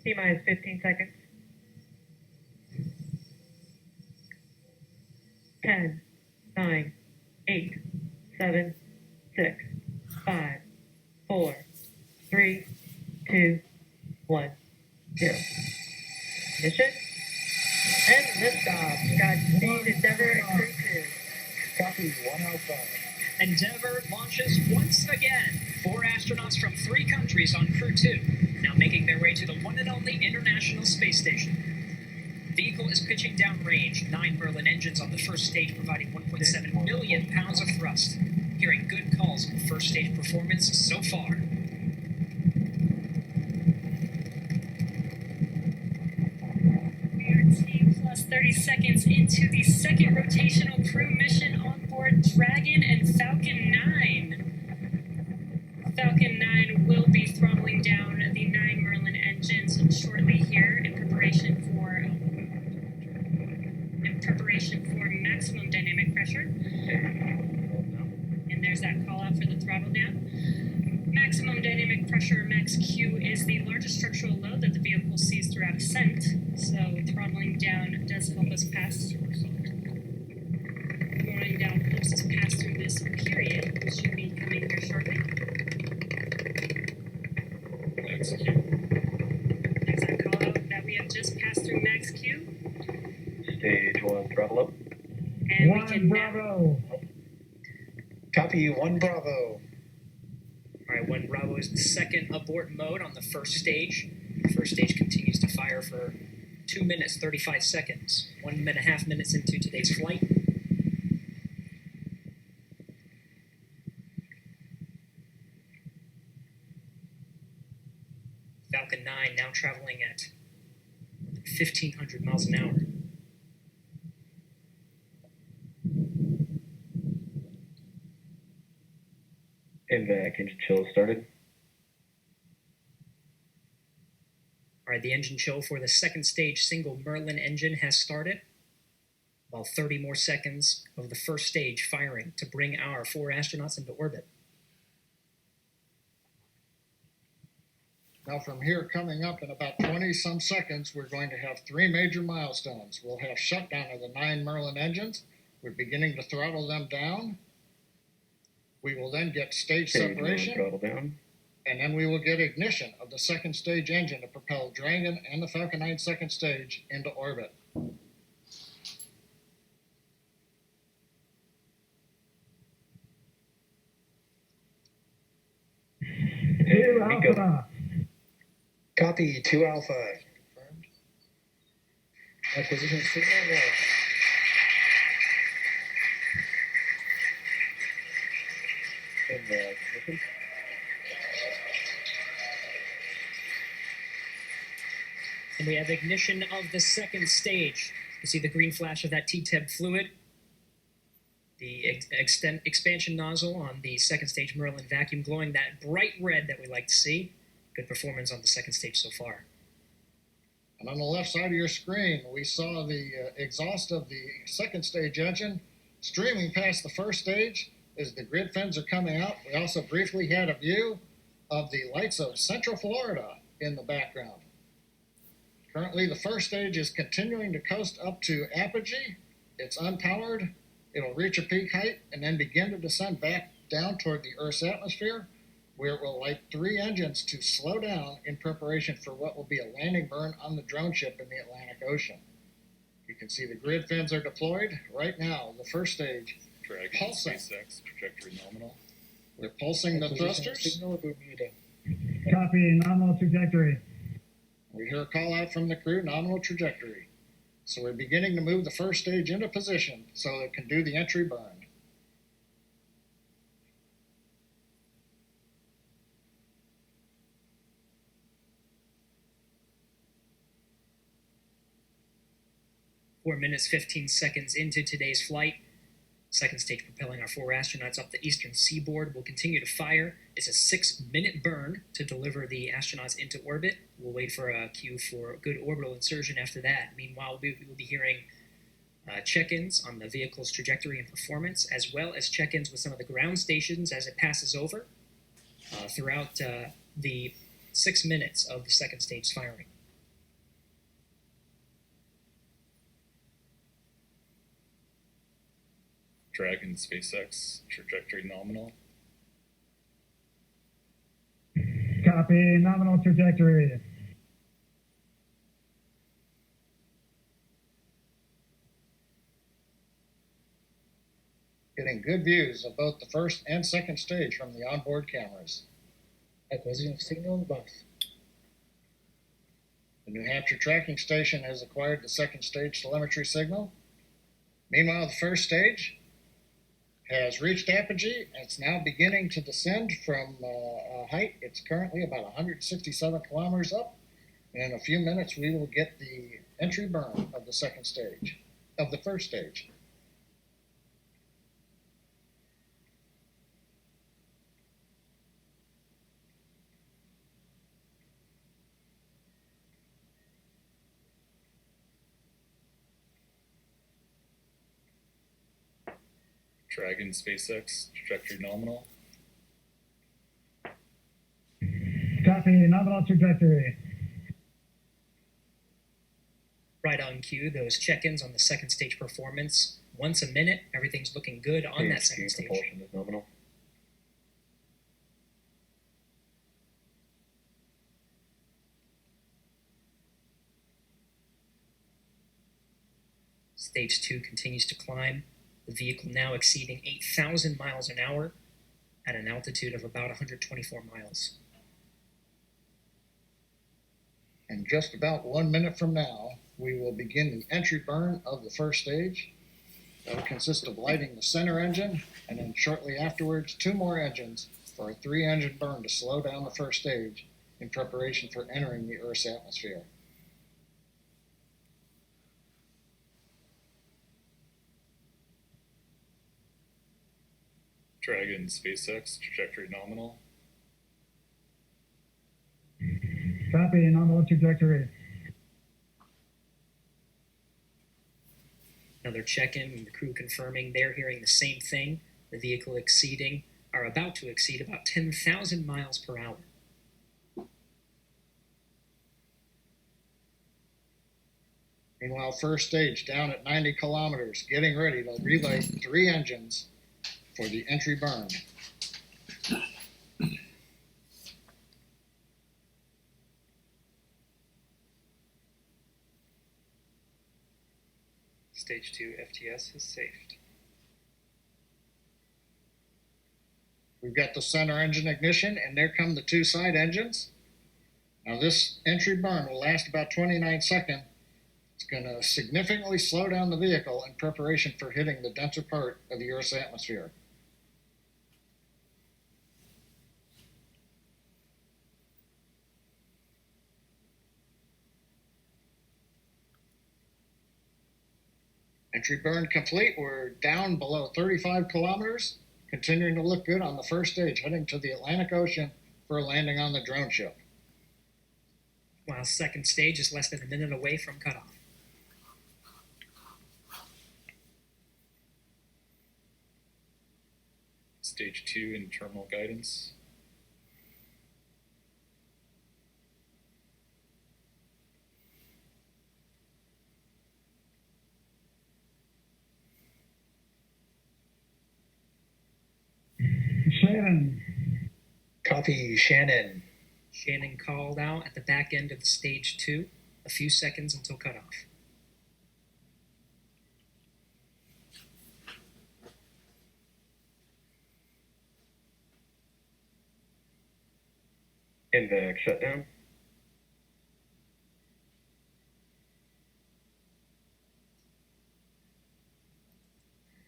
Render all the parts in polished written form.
T-minus 15 seconds. 10, 9, 8, 7, 6, 5, 4, 3, 2, 1, 0. Ignition. And liftoff. Godspeed, Endeavour and Crew 2. Copy 1 Alpha. Endeavour launches once again. 4 astronauts from 3 countries on Crew 2, now making their way to the one and only International Space Station. Vehicle is pitching downrange. 9 Merlin engines on the first stage, providing 1.7 million pounds of thrust. Hearing good calls on first stage performance so far. We are T plus 30 seconds into the second rotational crew mission on board Dragon and Falcon 9. Falcon 9 will be throttling down the 9 Merlin engines shortly here in preparation for maximum dynamic pressure. And there's that call out for the throttle down. Maximum dynamic pressure, max Q, is the largest structural load that the vehicle sees throughout ascent, so throttling down does help us pass. Throttling down helps us pass through this period, which should be coming here shortly. There's that call out that we have just passed through max Q. Stage 1 throttle up. And we can Bravo. Copy 1 Bravo. All right, 1 Bravo is the second abort mode on the first stage. The first stage continues to fire for 2 minutes, 35 seconds. 1.5 minutes into today's flight. Falcon 9 now traveling at 1,500 miles an hour. Vac engine chill started. All right, the engine chill for the second stage single Merlin engine has started. About 30 more seconds of the first stage firing to bring our 4 astronauts into orbit. Now from here, coming up in about 20-some seconds, we're going to have 3 major milestones. We'll have shutdown of the 9 Merlin engines. We're beginning to throttle them down. We will then get stage separation, throttle down. and then we will get ignition of the second stage engine to propel Dragon and the Falcon 9 second stage into orbit. Two Alpha. Copy 2 Alpha. Confirmed. Acquisition signal right. And we have ignition of the second stage. You see the green flash of that T-TEB fluid. The expansion nozzle on the second stage Merlin vacuum glowing that bright red that we like to see. Good performance on the second stage so far. And on the left side of your screen, we saw the exhaust of the second stage engine streaming past the first stage as the grid fins are coming out. We also briefly had a view of the lights of Central Florida in the background. Currently, the first stage is continuing to coast up to apogee. It's unpowered. It'll reach a peak height and then begin to descend back down toward the Earth's atmosphere, where it will light 3 engines to slow down in preparation for what will be a landing burn on the drone ship in the Atlantic Ocean. You can see the grid fins are deployed right now. The first stage Dragon, pulsing. SpaceX, trajectory nominal. We're pulsing the Acquisition thrusters. signal Bermuda. Copy, nominal trajectory. We hear a call out from the crew, nominal trajectory. So we're beginning to move the first stage into position so it can do the entry burn. Four minutes, 15 seconds into today's flight. Second stage propelling our 4 astronauts up the eastern seaboard. We'll continue to fire. It's a 6-minute burn to deliver the astronauts into orbit. We'll wait for a cue for good orbital insertion after that. Meanwhile, we will be hearing check-ins on the vehicle's trajectory and performance, as well as check-ins with some of the ground stations as it passes over throughout the 6 minutes of the second stage firing. Dragon SpaceX, trajectory nominal. Copy. Nominal trajectory. Getting good views of both the first and second stage from the onboard cameras. Acquisition of signal on the bus. The New Hampshire tracking station has acquired the second stage telemetry signal. Meanwhile, the first stage has reached apogee and it's now beginning to descend from a height. It's currently about 167 kilometers up. And in a few minutes, we will get the entry burn of the second stage, of the first stage. Dragon SpaceX, trajectory nominal. Copy. Nominal trajectory. Right on cue, those check-ins on the second stage performance. Once a minute, everything's looking good on that second stage. Propulsion is nominal. Stage 2 continues to climb. The vehicle now exceeding 8,000 miles an hour at an altitude of about 124 miles. And just about 1 minute from now, we will begin the entry burn of the first stage. That will consist of lighting the center engine, and then shortly afterwards, 2 more engines for a 3-engine burn to slow down the first stage in preparation for entering the Earth's atmosphere. Dragon SpaceX, trajectory nominal. Copy. Nominal trajectory. Another check-in, and the crew confirming they're hearing the same thing. The vehicle about to exceed about 10,000 miles per hour. Meanwhile, first stage down at 90 kilometers, getting ready to relay 3 engines for the entry burn. Stage 2 FTS is saved. We've got the center engine ignition, and there come the 2 side engines. Now this entry burn will last about 29 seconds. It's going to significantly slow down the vehicle in preparation for hitting the denser part of the Earth's atmosphere. Entry burn complete. We're down below 35 kilometers, continuing to look good on the first stage, heading to the Atlantic Ocean for landing on the drone ship. While second stage is less than a minute away from cutoff. Stage 2 in terminal guidance. Shannon. Copy. Shannon. Shannon called out at the back end of the stage 2, a few seconds until cutoff. NVAC shutdown.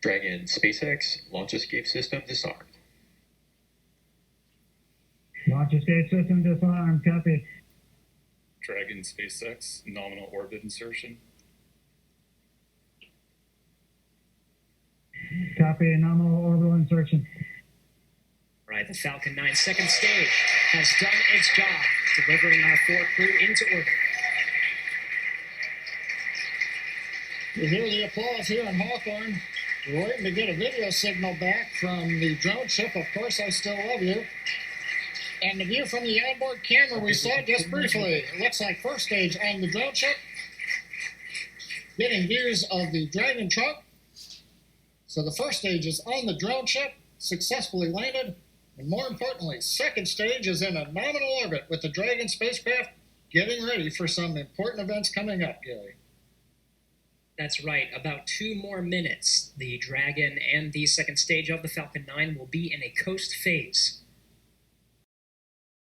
Dragon SpaceX launch escape system disarmed. Launch escape system disarmed. Copy. Dragon SpaceX, nominal orbit insertion. Copy. Nominal orbital insertion. Right, the Falcon 9 second stage has done its job, delivering our 4 crew into orbit. You hear the applause here in Hawthorne. We're waiting to get a video signal back from the drone ship. Of course, I still love you. And the view from the onboard camera we saw just briefly. It looks like first stage on the drone ship. Getting views of the Dragon truck. So the first stage is on the drone ship, successfully landed, and more importantly, second stage is in a nominal orbit with the Dragon spacecraft getting ready for some important events coming up, Gary. That's right. About 2 more minutes, the Dragon and the second stage of the Falcon 9 will be in a coast phase.